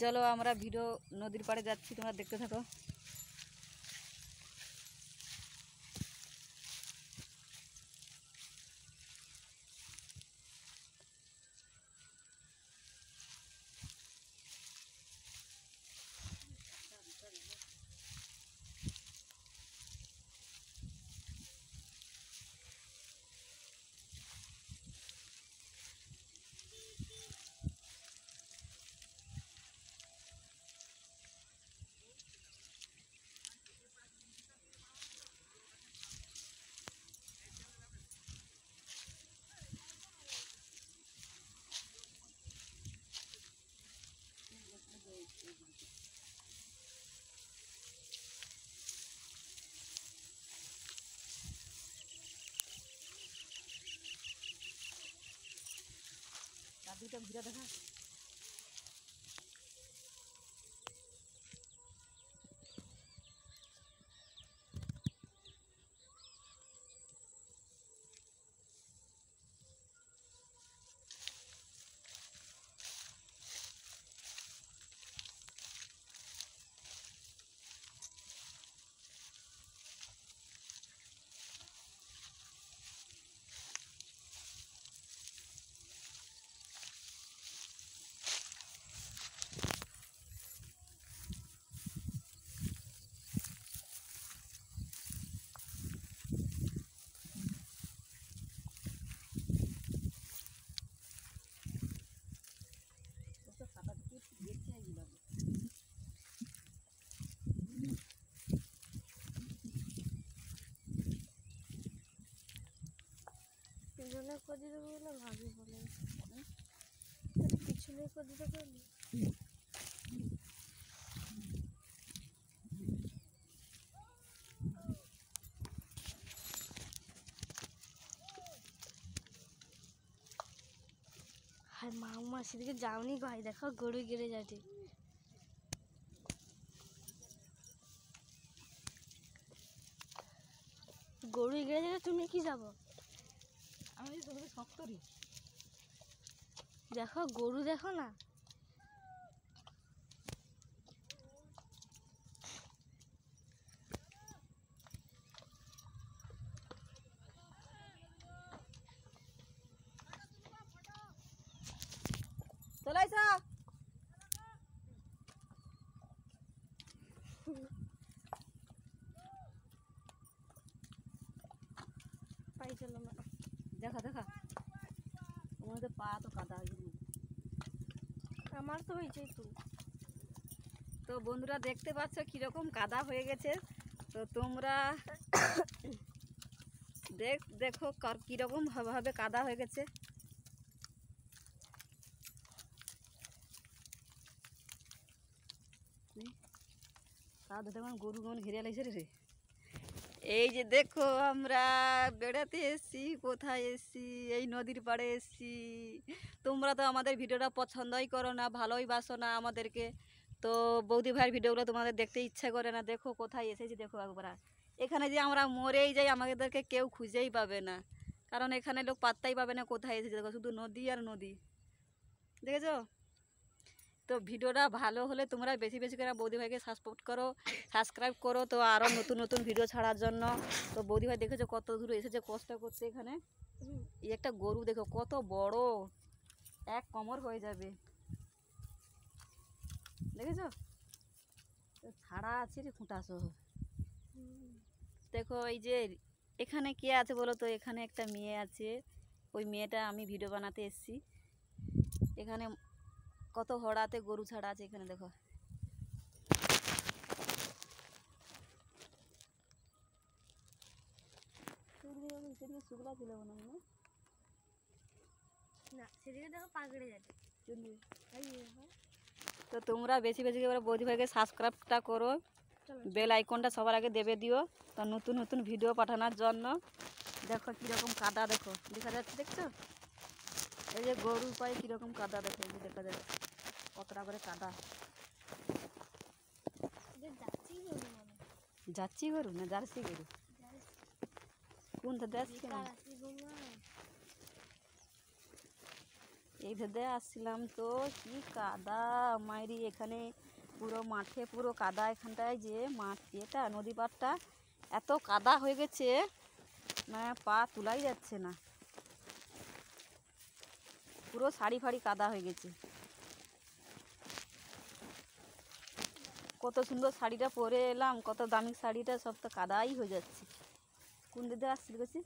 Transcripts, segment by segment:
চলো আমরা ভিডিও নদীর পাড়ে যাচ্ছি, তোমরা দেখতে থাকো। দুটো ঘুরে দেখা। পিছনে করে দেবো বলে ভাবি বলে পিছনে করে দিতে পারলি। হায় মা সেদিকে যাওনি ভাই, দেখো গরু গেড়ে যাচ্ছে। গরু গেড়ে যাবে, তুমি কি যাবো? আমি তোমাকে শখ করি। দেখো গরু দেখো না। চলে আইসা। পাই চলো না, দেখা দেখা তোমাদের পা তো কাদা হয়ে গেছে। আমার তো হয়েছে। তো বন্ধুরা দেখতে পাচ্ছ কিরকম কাদা হয়ে গেছে। তো তোমরা দেখো কিরকম ভাবে কাদা হয়ে গেছে। গরু কেমন ঘিরে লাগছে রে। এই যে দেখো আমরা বেড়াতে এসছি, কোথায় এসছি? এই নদীর পাড়ে এসছি। তোমরা তো আমাদের ভিডিওটা পছন্দই করো না, ভালোই বাসো না আমাদেরকে। তো বৌদি ভাইয়ের ভিডিওগুলো তোমাদের দেখতে ইচ্ছা করে না। দেখো কোথায় এসেছি, দেখো একবার। এখানে যে আমরা মরেই যাই, আমাদেরকে কেউ খুঁজেই পাবে না, কারণ এখানে লোক পাত্তাই পাবে না কোথায় এসেছে। দেখো শুধু নদী আর নদী, দেখেছো? তো ভিডিওটা ভালো হলে তোমরা বেশি বেশি করে বৌদি ভাইকে সাপোর্ট করো, সাবস্ক্রাইব করো, তো আরও নতুন নতুন ভিডিও ছাড়ার জন্য। তো বৌদি ভাই দেখেছো কত দূর এসেছে কষ্ট করতে। এখানে এই একটা গরু দেখো কত বড়, এক কোমর হয়ে যাবে, দেখেছো? ছাড়া আছে রে খুঁটা সহ। দেখো এই যে এখানে কে আছে বলো তো? এখানে একটা মেয়ে আছে, ওই মেয়েটা আমি ভিডিও বানাতে এসেছি। এখানে কত হড়াতে গরু ছাড়া আছে, এখানে দেখো। শুকলা ছিল মনে হয় না, সেদিকে দেখো পা কেটে যাচ্ছে। তো তোমরা বেশি বেশি করে বৌদি ভাইকে সাবস্ক্রাইবটা করো, বেল আইকনটা সবার আগে দেবে দিও, তো নতুন নতুন ভিডিও পাঠানোর জন্য। দেখো কীরকম কাদা, দেখো দেখা যাচ্ছে, দেখছো? এই যে গরুর পায়ে কীরকম কাদা, দেখো এই যে দেখা যাচ্ছে কতটা করে কাদা। যাচ্ছি গরু না জার্সি গরু? কোনটা যাচ্ছি? এই ধরে আসছিলাম তো কি কাদা মাইরি, এখানে পুরো মাঠে পুরো কাদা, এখানটায় যে মাঠ এটা নদী পাড়টা এত কাদা হয়ে গেছে মানে পা তোলাই যাচ্ছে না, পুরো শাড়ি ফাড়ি কাদা হয়ে গেছে। কত সুন্দর শাড়িটা পরে এলাম, কত দামি শাড়িটা সব তো কাদাই হয়ে যাচ্ছে। কোন দিকে আসছিল গেছি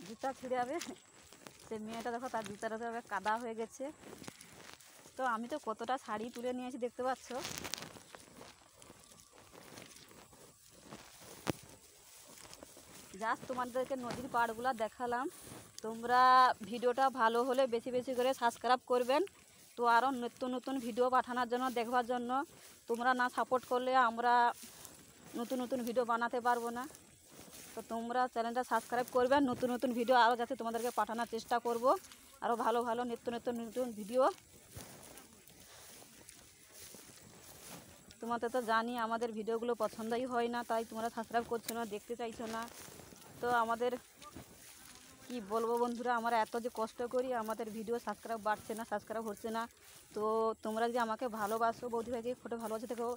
জুতা ছিঁড়ে যাবে, সে মেয়েটা দেখো তার জুতাটা তো কাদা হয়ে গেছে। তো আমি তো কতটা শাড়ি তুলে নিয়েছি দেখতে পাচ্ছ। জাস্ট তোমাদেরকে নদীর পাড়গুলো দেখালাম। তোমরা ভিডিওটা ভালো হলে বেশি বেশি করে সাবস্ক্রাইব করবেন, তো আরও নতুন নতুন ভিডিও পাঠানোর জন্য, দেখবার জন্য। তোমরা না সাপোর্ট করলে আমরা নতুন নতুন ভিডিও বানাতে পারবো না। তো তোমরা চ্যানেলটা সাবস্ক্রাইব করবেন, নতুন নতুন ভিডিও আরও যাতে তোমাদেরকে পাঠানোর চেষ্টা করব, আরও ভালো ভালো নিত্য নতুন নতুন ভিডিও। তোমাদের তো জানি আমাদের ভিডিওগুলো পছন্দই হয় না, তাই তোমরা সাবস্ক্রাইব করছো না, দেখতে চাইছো না। তো আমাদের কি বলবো বন্ধুরা, আমরা এত যে কষ্ট করি আমাদের ভিডিও সাবস্ক্রাইব বাড়ছে না, সাবস্ক্রাইব হচ্ছে না। তো তোমরা যদি আমাকে ভালোবাসো, বৌদি ভাইকে ফটো ভালোবাসে দেখো,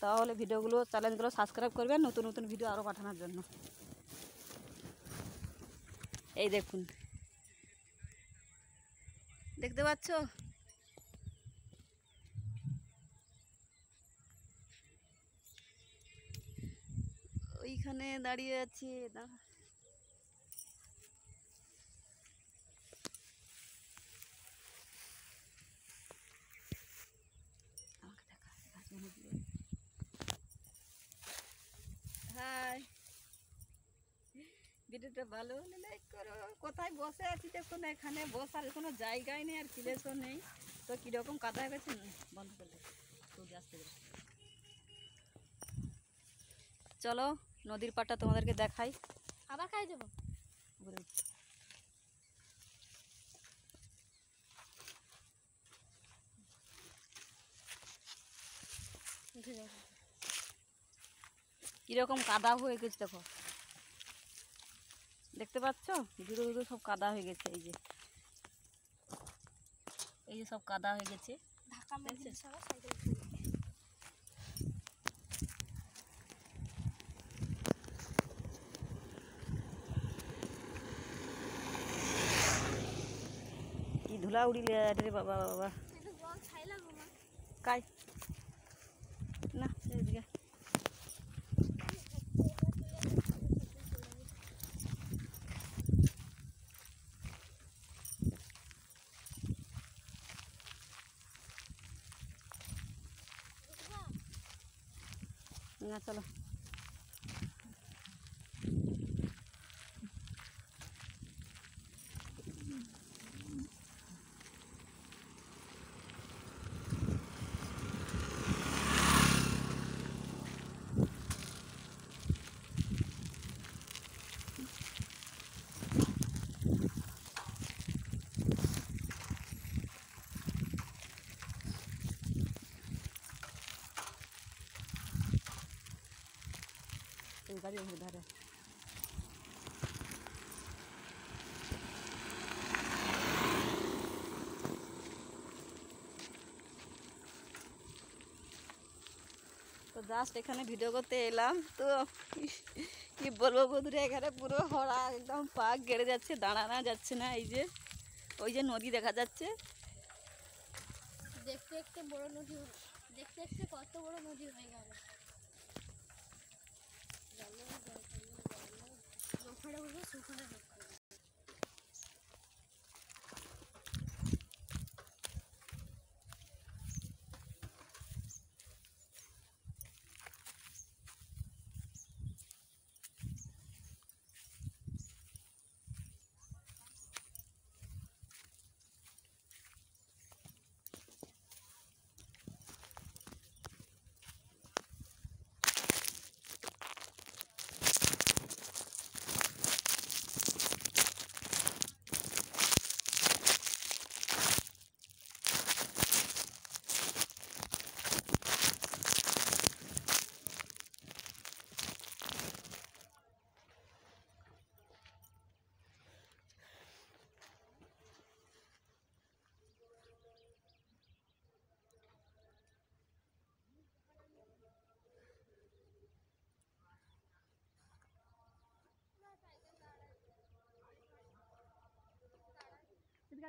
তাহলে ভিডিওগুলো চ্যানেলগুলো সাবস্ক্রাইব করবেন নতুন নতুন ভিডিও আরও পাঠানোর জন্য। এই দেখুন, দেখতে পাচ্ছ ওইখানে দাঁড়িয়ে আছি। হাই, ভিডিওটা ভালো হলে লাইক করো। কোথায় বসে আছি দেখুন, এখানে বসার কোনো জায়গায় নেই আর প্লেসও নেই। তো কীরকম কাদা হয়ে গেছে, বন্ধ করে আসতে গেলে। চলো নদীর পাড়টা তোমাদেরকে দেখাই। আবার খাই দেবো। কিরকম কাদা হয়ে গেছে দেখো, দেখতে পাচ্ছ দূরে দূরে সব কাদা হয়ে গেছে। এই যে এই যে সব কাদা হয়ে গেছে। ঢাকা মেরে সবাই সাইকেল কি ধুলা উড়িলে রে বাবা বাবা। কাই না এদিকে না, চলো গাড়ি ধারে। তো জাস্ট এখানে ভিডিও করতে এলাম, তো কি বলবো বন্ধুরা, এখানে পুরো হরা একদম পাক গেড়ে যাচ্ছে, দাঁড়ানো যাচ্ছে না। এই যে ওই যে নদী দেখা যাচ্ছে, দেখতে দেখতে বড় নদী, দেখতে দেখতে কত বড় নদী হয়ে গেল। ওখানে বলবো সুখানে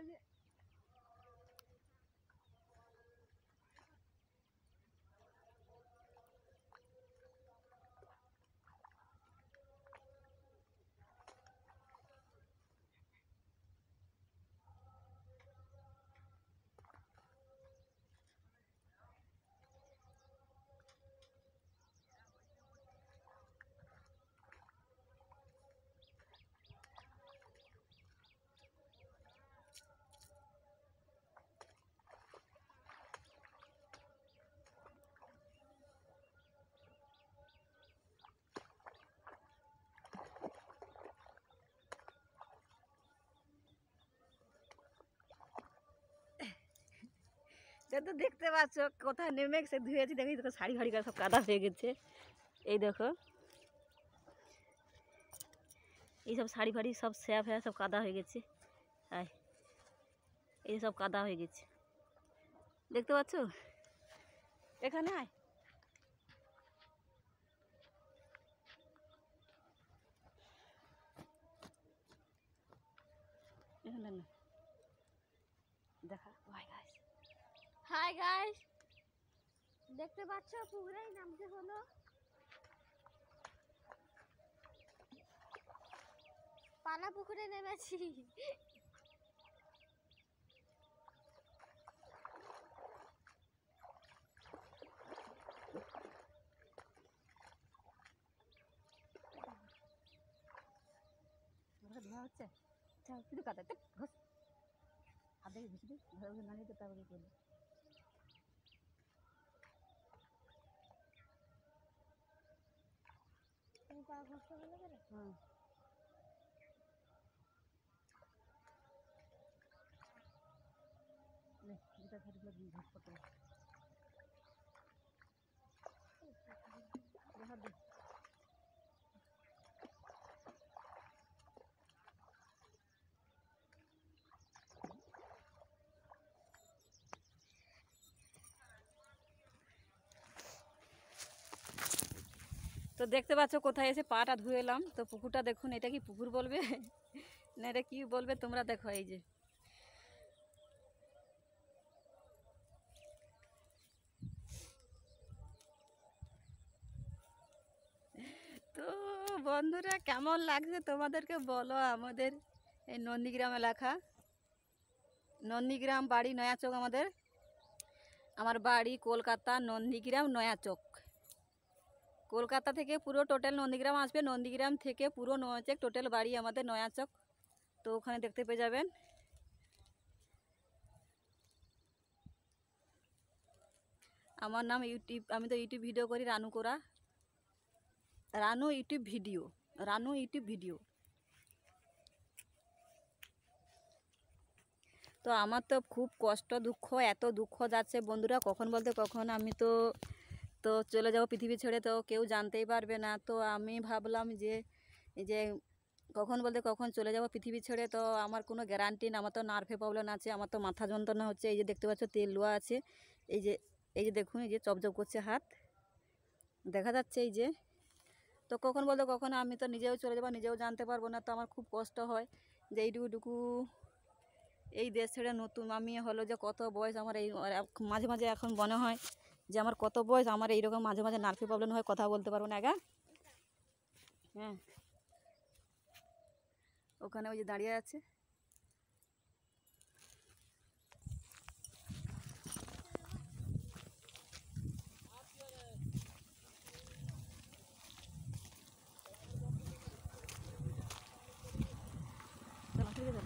বাজে। তো দেখতে পাচ্ছ কোথায় নেমে সে ধুয়েছি, দেখি দেখো শাড়ি ফাড়ি করে সব কাদা হয়ে গেছে। এই দেখো এইসব শাড়ি ফাড়ি সব স্যাপ হ্যাঁ সব কাদা হয়ে গেছে। আয় এই সব কাদা হয়ে গেছে দেখতে পাচ্ছ। এখানে আয়, এখানে না দেখা। ভাই গাইস, হাই গাইস, দেখতে পাচ্ছ পুকুরেই নামতে হলো। পালা পুকুরে নেমেছি। ধোয়া হচ্ছে শুধু কাদা ঘষ হাত দেখে ঘুষি দিই, না নিতে তারপরে করবো। তুমি পা ঘষতে হলো কেন? হুম যেটা ঘাটগুলো ঘষ করতে হবে। দেখা দিই তো দেখতে পাচ্ছ কোথায় এসে পাটা ধুয়ে এলাম। তো পুকুরটা দেখুন, এটা কি পুকুর বলবে না এটা কি বলবে তোমরা দেখো। এই যে তো বন্ধুরা কেমন লাগছে তোমাদেরকে বলো। আমাদের এই নন্দীগ্রাম এলাকা, নন্দীগ্রাম বাড়ি নয়াচক আমাদের। আমার বাড়ি কলকাতা নন্দীগ্রাম নয়াচক। কলকাতা থেকে পুরো টোটাল নন্দীগ্রাম আসবে, নন্দীগ্রাম থেকে পুরো নয়াচক টোটাল বাড়ি আমাদের নয়াচক। তো ওখানে দেখতে পেয়ে যাবেন। আমার নাম ইউটিউব, আমি তো ইউটিউব ভিডিও করি রানু কোরা, Ranu YouTube video, Ranu YouTube video. তো আমার তো খুব কষ্ট দুঃখ, এত দুঃখ যাচ্ছে বন্ধুরা কখন বলতে কখন। আমি তো তো চলে যাব পৃথিবী ছেড়ে, তো কেউ জানতেই পারবে না। তো আমি ভাবলাম যে এই যে কখন বলতে কখন চলে যাব পৃথিবী ছেড়ে, তো আমার কোনো গ্যারান্টি না। আমার তো নার্ভে প্রবলেম আছে, আমার তো মাথা যন্ত্রণা হচ্ছে। এই যে দেখতে পাচ্ছ তেল লোয়া আছে, এই যে দেখুন, এই যে চপচপ করছে হাত, দেখা যাচ্ছে এই যে। তো কখন বলতে কখন আমি তো নিজেও চলে যাবো, নিজেও জানতে পারবো না। তো আমার খুব কষ্ট হয় যে এইটুকু এই দেশ ছেড়ে নতুন আমি হলো যে কত বয়স আমার, এই মাঝে মাঝে এখন মনে হয় যে আমার কত বয়স, আমার এইরকম মাঝে মাঝে নার্ভে প্রবলেম হয়, কথা বলতে পারবো না। হ্যাঁ ওখানে ওই যে দাঁড়িয়ে আছে। চলো ঠিক আছে।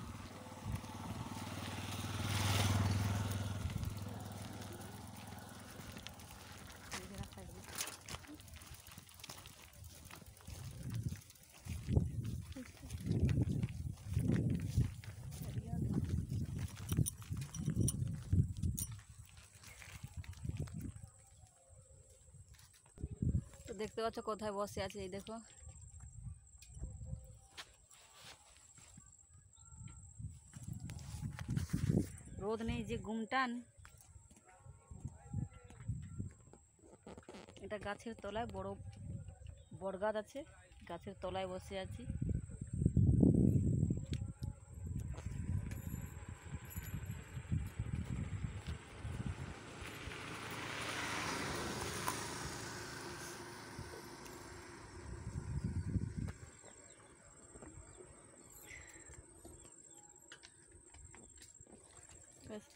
তো দেখতে পাচ্ছ কোথায় বসে আছে, এই দেখো। রোদ নেই যে গুমটান, এটা গাছের তলায় বড় বট গাছ আছে, গাছের তলায় বসে আছি। ব্যাস।